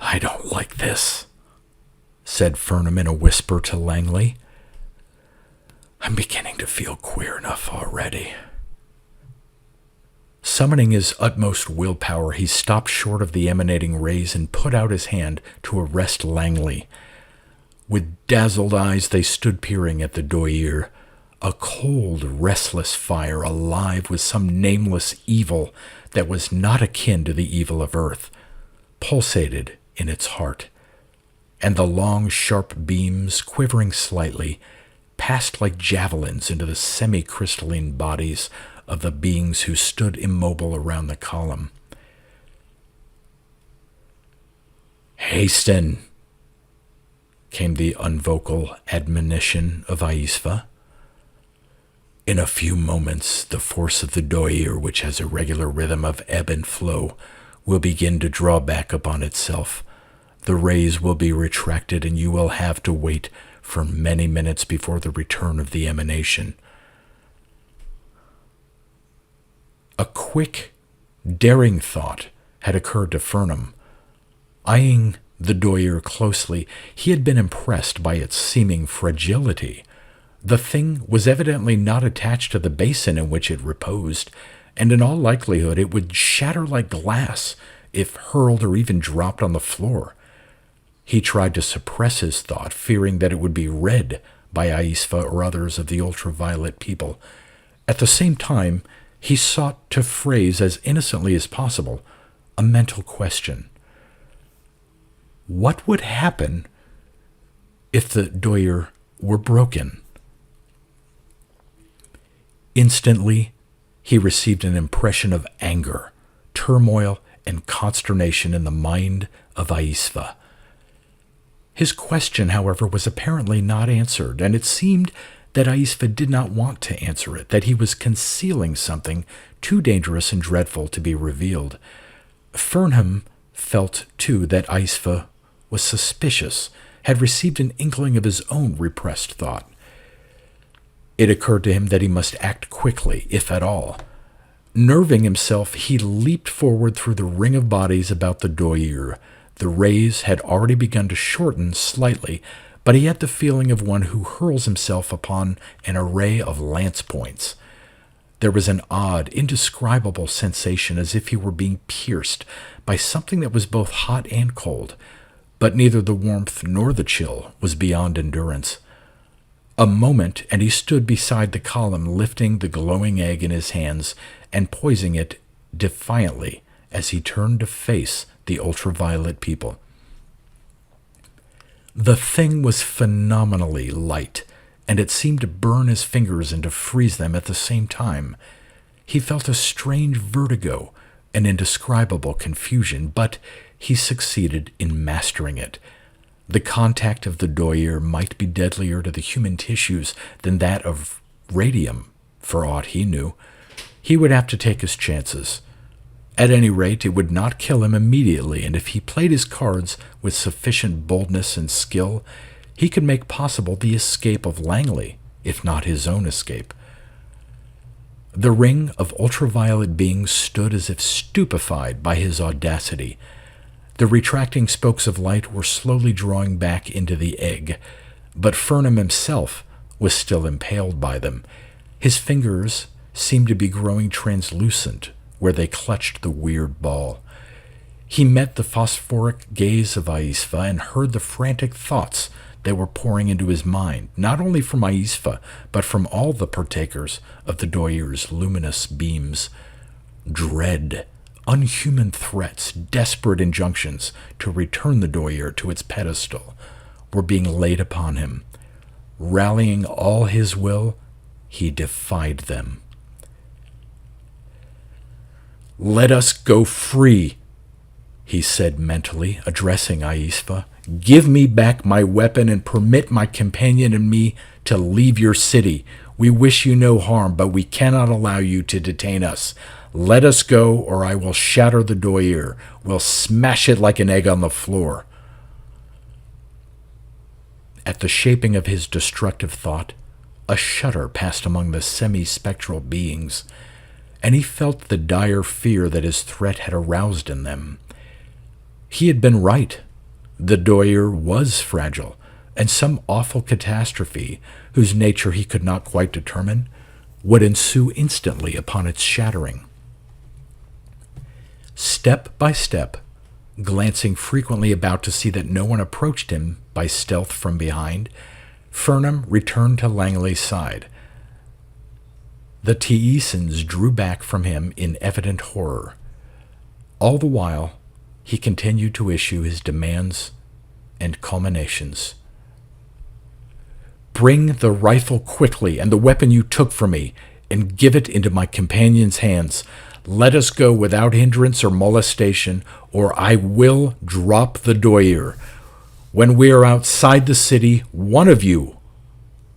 I don't like this, said Furnham in a whisper to Langley. I'm beginning to feel queer enough already. Summoning his utmost willpower, he stopped short of the emanating rays and put out his hand to arrest Langley. With dazzled eyes, they stood peering at the doyer, a cold, restless fire alive with some nameless evil that was not akin to the evil of earth, pulsated in its heart, and the long, sharp beams, quivering slightly, passed like javelins into the semi-crystalline bodies of the beings who stood immobile around the column. Hasten, came the unvocal admonition of Aisva. In a few moments, the force of the doyer, which has a regular rhythm of ebb and flow, will begin to draw back upon itself. The rays will be retracted, and you will have to wait for many minutes before the return of the emanation. A quick, daring thought had occurred to Furnham. Eyeing the doyer closely, he had been impressed by its seeming fragility. The thing was evidently not attached to the basin in which it reposed, and in all likelihood it would shatter like glass if hurled or even dropped on the floor. He tried to suppress his thought, fearing that it would be read by Aisva or others of the ultraviolet people. At the same time, he sought to phrase as innocently as possible a mental question. What would happen if the doyer were broken? Instantly, he received an impression of anger, turmoil, and consternation in the mind of Aisva. His question, however, was apparently not answered, and it seemed that Aisva did not want to answer it, that he was concealing something too dangerous and dreadful to be revealed. Furnham felt, too, that Aisva was suspicious, had received an inkling of his own repressed thought. It occurred to him that he must act quickly, if at all. Nerving himself, he leaped forward through the ring of bodies about the doyer. The rays had already begun to shorten slightly, but he had the feeling of one who hurls himself upon an array of lance points. There was an odd, indescribable sensation as if he were being pierced by something that was both hot and cold, but neither the warmth nor the chill was beyond endurance. A moment, and he stood beside the column, lifting the glowing egg in his hands and poising it defiantly as he turned to face the ultraviolet people. The thing was phenomenally light, and it seemed to burn his fingers and to freeze them at the same time. He felt a strange vertigo, an indescribable confusion, but he succeeded in mastering it. The contact of the doyer might be deadlier to the human tissues than that of radium, for aught he knew. He would have to take his chances. At any rate, it would not kill him immediately, and if he played his cards with sufficient boldness and skill, he could make possible the escape of Langley, if not his own escape. The ring of ultraviolet beings stood as if stupefied by his audacity. The retracting spokes of light were slowly drawing back into the egg, but Furnham himself was still impaled by them. His fingers seemed to be growing translucent where they clutched the weird ball. He met the phosphoric gaze of Aisfa and heard the frantic thoughts that were pouring into his mind, not only from Aisfa, but from all the partakers of the doyer's luminous beams. Dread, unhuman threats, desperate injunctions to return the doyer to its pedestal were being laid upon him. Rallying all his will, he defied them. "Let us go free," he said mentally, addressing Aisfa. "Give me back my weapon and permit my companion and me to leave your city. We wish you no harm, but we cannot allow you to detain us. Let us go, or I will shatter the doyer. We'll smash it like an egg on the floor." At the shaping of his destructive thought, a shudder passed among the semi-spectral beings, and he felt the dire fear that his threat had aroused in them. He had been right. The doyer was fragile, and some awful catastrophe, whose nature he could not quite determine, would ensue instantly upon its shattering. Step by step, glancing frequently about to see that no one approached him by stealth from behind, Furnham returned to Langley's side. The Teesans drew back from him in evident horror. All the while, he continued to issue his demands and culminations. "Bring the rifle quickly and the weapon you took from me, and give it into my companion's hands. Let us go without hindrance or molestation, or I will drop the doyer. When we are outside the city, one of you,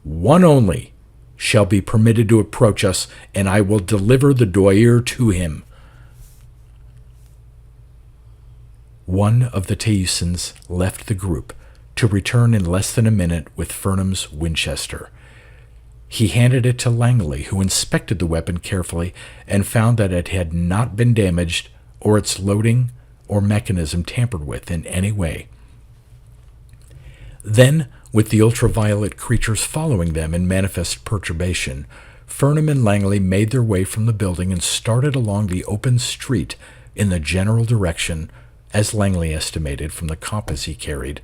one only, shall be permitted to approach us, and I will deliver the doyer to him." One of the Teesans left the group, to return in less than a minute with Furnham's Winchester. He handed it to Langley, who inspected the weapon carefully and found that it had not been damaged or its loading or mechanism tampered with in any way. Then, with the ultraviolet creatures following them in manifest perturbation, Furnham and Langley made their way from the building and started along the open street in the general direction, as Langley estimated from the compass he carried,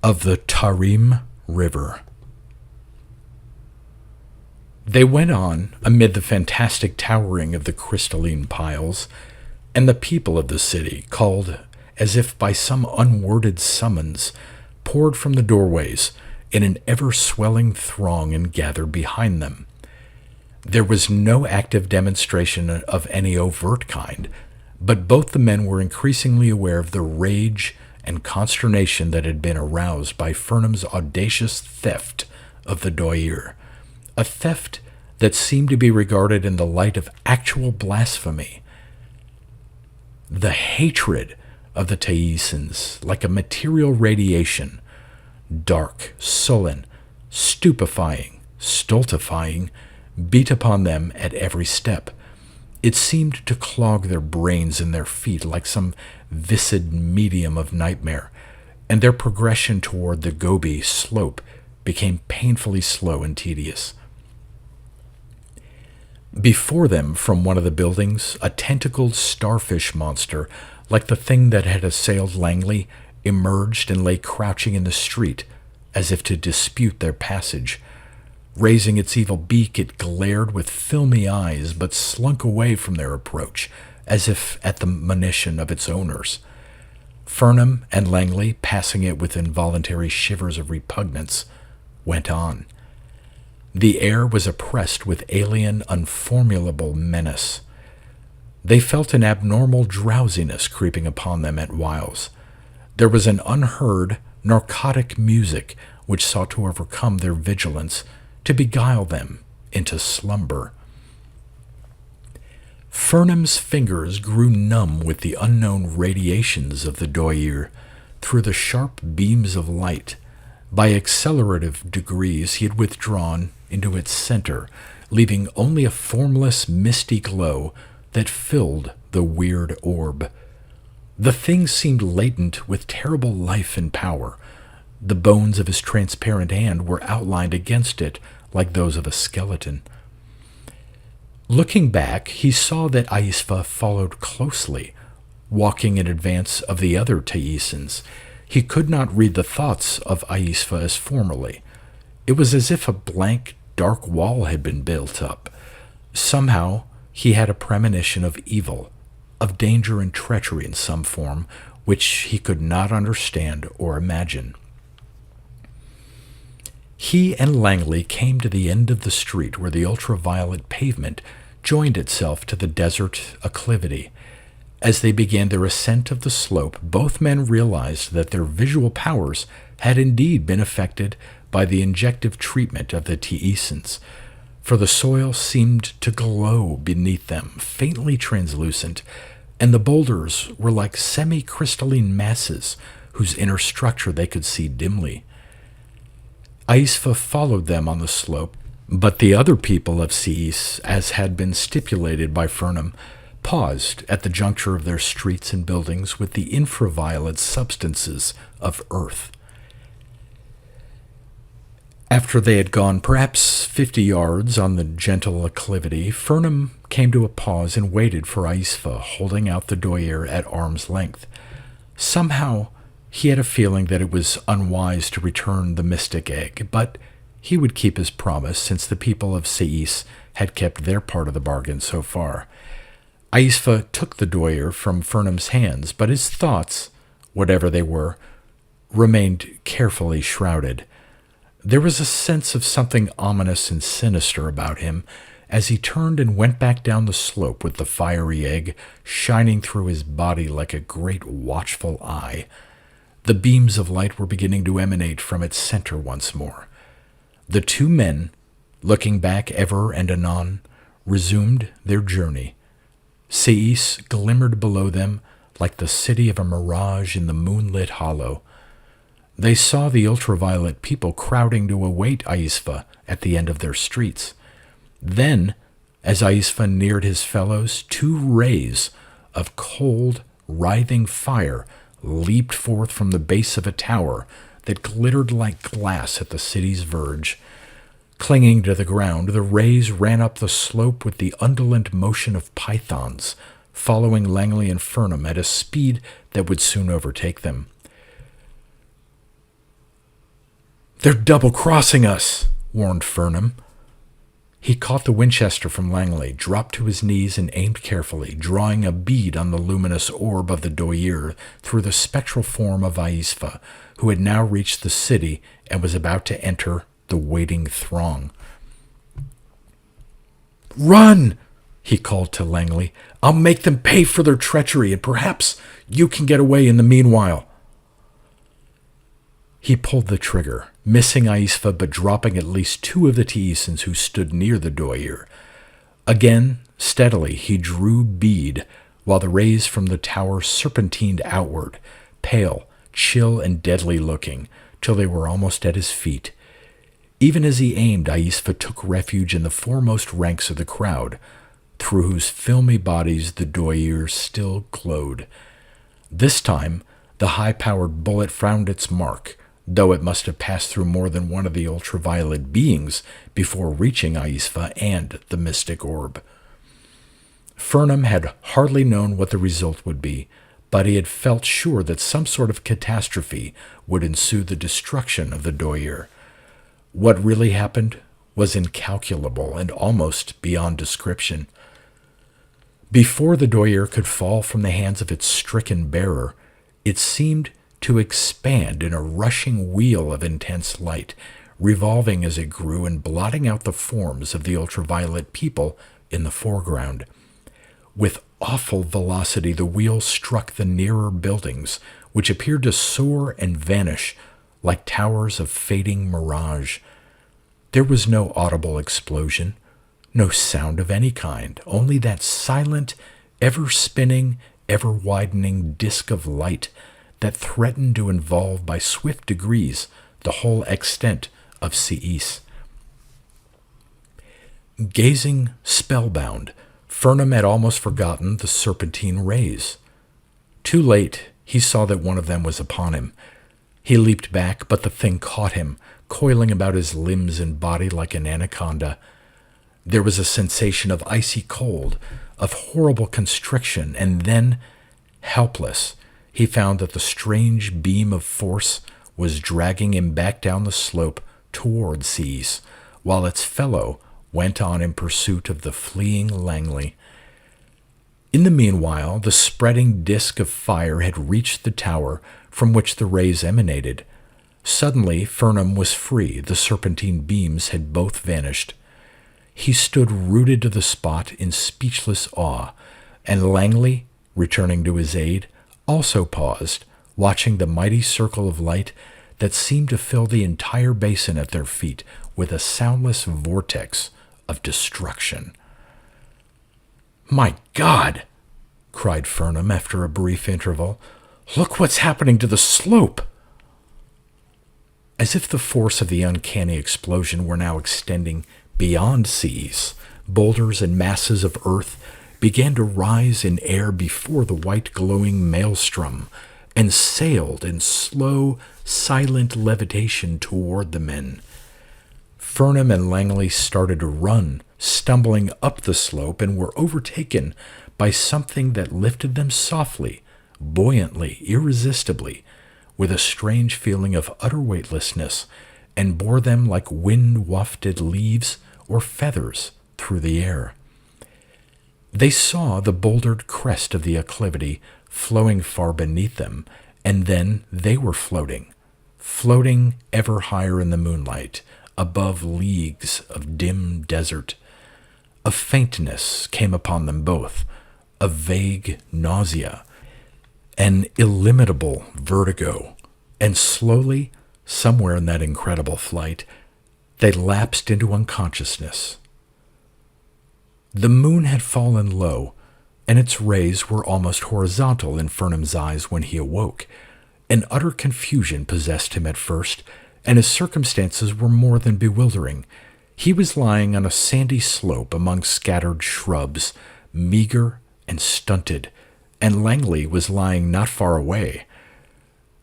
of the Tarim River. They went on amid the fantastic towering of the crystalline piles, and the people of the city, called as if by some unworded summons, poured from the doorways in an ever-swelling throng and gathered behind them. There was no active demonstration of any overt kind, but both the men were increasingly aware of the rage and consternation that had been aroused by Furnham's audacious theft of the doyer, a theft that seemed to be regarded in the light of actual blasphemy. The hatred of the Teesans, like a material radiation, dark, sullen, stupefying, stultifying, beat upon them at every step. It seemed to clog their brains and their feet like some viscid medium of nightmare, and their progression toward the Gobi slope became painfully slow and tedious. Before them, from one of the buildings, a tentacled starfish monster, like the thing that had assailed Langley, emerged and lay crouching in the street, as if to dispute their passage. Raising its evil beak, it glared with filmy eyes, but slunk away from their approach, as if at the monition of its owners. Fernham and Langley, passing it with involuntary shivers of repugnance, went on. The air was oppressed with alien, unformulable menace. They felt an abnormal drowsiness creeping upon them at whiles. There was an unheard, narcotic music which sought to overcome their vigilance, to beguile them into slumber. Fernham's fingers grew numb with the unknown radiations of the Doyer through the sharp beams of light. By accelerative degrees he had withdrawn into its center, leaving only a formless, misty glow that filled the weird orb. The thing seemed latent with terrible life and power. The bones of his transparent hand were outlined against it like those of a skeleton. Looking back, he saw that Aisfa followed closely, walking in advance of the other Taissans. He could not read the thoughts of Aisfa as formerly. It was as if a blank, dark wall had been built up. Somehow, he had a premonition of evil, of danger and treachery in some form, which he could not understand or imagine. He and Langley came to the end of the street where the ultraviolet pavement joined itself to the desert acclivity. As they began their ascent of the slope, both men realized that their visual powers had indeed been affected by the injective treatment of the Taissans, for the soil seemed to glow beneath them, faintly translucent, and the boulders were like semi-crystalline masses whose inner structure they could see dimly. Aisfa followed them on the slope, but the other people of Sais, as had been stipulated by Fernham, paused at the juncture of their streets and buildings with the infraviolet substances of Earth. After they had gone perhaps 50 yards on the gentle acclivity, Fernham came to a pause and waited for Aisfa, holding out the Doyer at arm's length. Somehow, he had a feeling that it was unwise to return the mystic egg, but he would keep his promise since the people of Sais had kept their part of the bargain so far. Aisfa took the Doyer from Fernham's hands, but his thoughts, whatever they were, remained carefully shrouded. There was a sense of something ominous and sinister about him as he turned and went back down the slope with the fiery egg shining through his body like a great watchful eye. The beams of light were beginning to emanate from its center once more. The two men, looking back ever and anon, resumed their journey. Sais glimmered below them like the city of a mirage in the moonlit hollow. They saw the ultraviolet people crowding to await Aisfa at the end of their streets. Then, as Aisfa neared his fellows, two rays of cold, writhing fire leaped forth from the base of a tower that glittered like glass at the city's verge. Clinging to the ground, the rays ran up the slope with the undulant motion of pythons, following Langley and Fernham at a speed that would soon overtake them. "They're double-crossing us," warned Fernham. He caught the Winchester from Langley, dropped to his knees, and aimed carefully, drawing a bead on the luminous orb of the Doyer through the spectral form of Aisfa, who had now reached the city and was about to enter the waiting throng. "Run!" he called to Langley. "I'll make them pay for their treachery, and perhaps you can get away in the meanwhile." He pulled the trigger, missing Aisfa but dropping at least two of the Taissans who stood near the Doyer. Again, steadily, he drew bead, while the rays from the tower serpentined outward, pale, chill, and deadly-looking, till they were almost at his feet. Even as he aimed, Aisfa took refuge in the foremost ranks of the crowd, through whose filmy bodies the Doyer still glowed. This time, the high-powered bullet found its mark, though it must have passed through more than one of the ultraviolet beings before reaching Aisfa and the mystic orb. Fernham had hardly known what the result would be, but he had felt sure that some sort of catastrophe would ensue the destruction of the Doyer. What really happened was incalculable and almost beyond description. Before the Doyer could fall from the hands of its stricken bearer, it seemed to expand in a rushing wheel of intense light, revolving as it grew and blotting out the forms of the ultraviolet people in the foreground. With awful velocity, the wheel struck the nearer buildings, which appeared to soar and vanish like towers of fading mirage. There was no audible explosion, no sound of any kind, only that silent, ever-spinning, ever-widening disk of light that threatened to involve by swift degrees the whole extent of Siis. Gazing spellbound, Furnham had almost forgotten the serpentine rays. Too late, he saw that one of them was upon him. He leaped back, but the thing caught him, coiling about his limbs and body like an anaconda. There was a sensation of icy cold, of horrible constriction, and then, helpless, he found that the strange beam of force was dragging him back down the slope toward Siis, while its fellow went on in pursuit of the fleeing Langley. In the meanwhile, the spreading disk of fire had reached the tower from which the rays emanated. Suddenly, Furnham was free. The serpentine beams had both vanished. He stood rooted to the spot in speechless awe, and Langley, returning to his aid, also paused, watching the mighty circle of light that seemed to fill the entire basin at their feet with a soundless vortex of destruction. "My God!" cried Furnham after a brief interval. "Look what's happening to the slope!" As if the force of the uncanny explosion were now extending beyond Siis, boulders and masses of earth began to rise in air before the white glowing maelstrom and sailed in slow, silent levitation toward the men. Furnham and Langley started to run, stumbling up the slope, and were overtaken by something that lifted them softly, buoyantly, irresistibly, with a strange feeling of utter weightlessness, and bore them like wind-wafted leaves or feathers through the air. They saw the bouldered crest of the acclivity flowing far beneath them, and then they were floating ever higher in the moonlight, above leagues of dim desert. A faintness came upon them both, a vague nausea, an illimitable vertigo, and slowly, somewhere in that incredible flight, they lapsed into unconsciousness. The moon had fallen low, and its rays were almost horizontal in Furnham's eyes when he awoke. An utter confusion possessed him at first, and his circumstances were more than bewildering. He was lying on a sandy slope among scattered shrubs, meager and stunted, and Langley was lying not far away.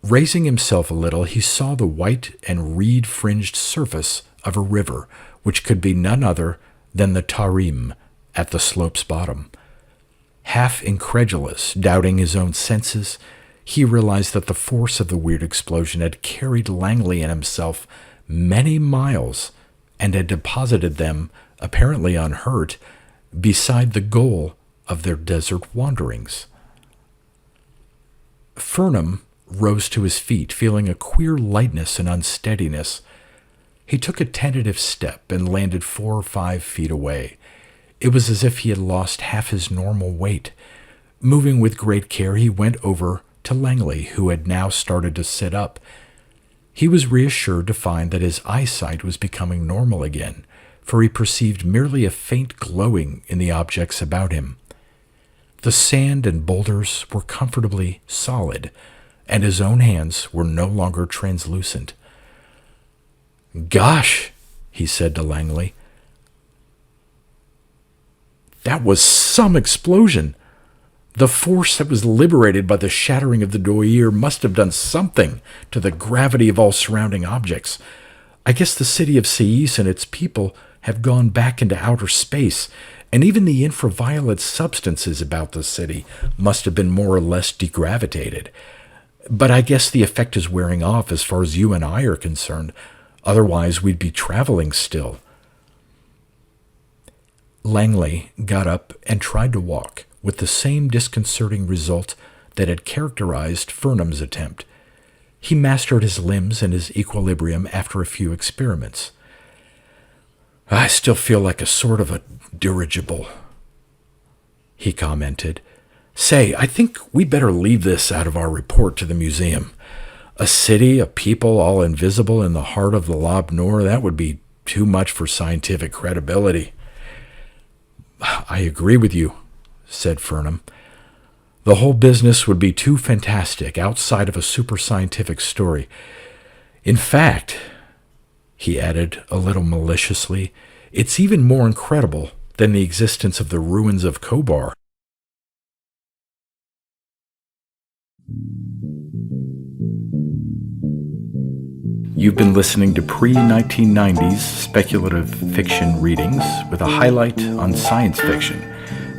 Raising himself a little, he saw the white and reed-fringed surface of a river, which could be none other than the Tarim at the slope's bottom. Half incredulous, doubting his own senses, he realized that the force of the weird explosion had carried Langley and himself many miles and had deposited them, apparently unhurt, beside the goal of their desert wanderings. Furnham rose to his feet, feeling a queer lightness and unsteadiness. He took a tentative step and landed 4 or 5 feet away. It was as if he had lost half his normal weight. Moving with great care, he went over to Langley, who had now started to sit up. He was reassured to find that his eyesight was becoming normal again, for he perceived merely a faint glowing in the objects about him. The sand and boulders were comfortably solid, and his own hands were no longer translucent. "Gosh," he said to Langley, "that was some explosion. The force that was liberated by the shattering of the Doyer must have done something to the gravity of all surrounding objects. I guess the city of Sais and its people have gone back into outer space, and even the infraviolet substances about the city must have been more or less degravitated. But I guess the effect is wearing off as far as you and I are concerned. Otherwise, we'd be traveling still. Langley got up and tried to walk, with the same disconcerting result that had characterized Furnham's attempt. He mastered his limbs and his equilibrium after a few experiments. "I still feel like a sort of a dirigible," he commented. "Say, I think we better leave this out of our report to the museum. A city, a people all invisible in the heart of the Lob Nor, that would be too much for scientific credibility." "I agree with you," said Furnham. "The whole business would be too fantastic outside of a super-scientific story. In fact," he added a little maliciously, "it's even more incredible than the existence of the ruins of Kobar." You've been listening to pre-1990s speculative fiction readings with a highlight on science fiction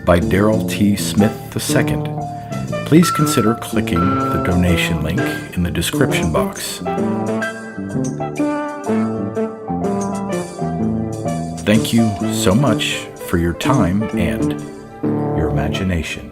by Darrell T. Smith II. Please consider clicking the donation link in the description box. Thank you so much for your time and your imagination.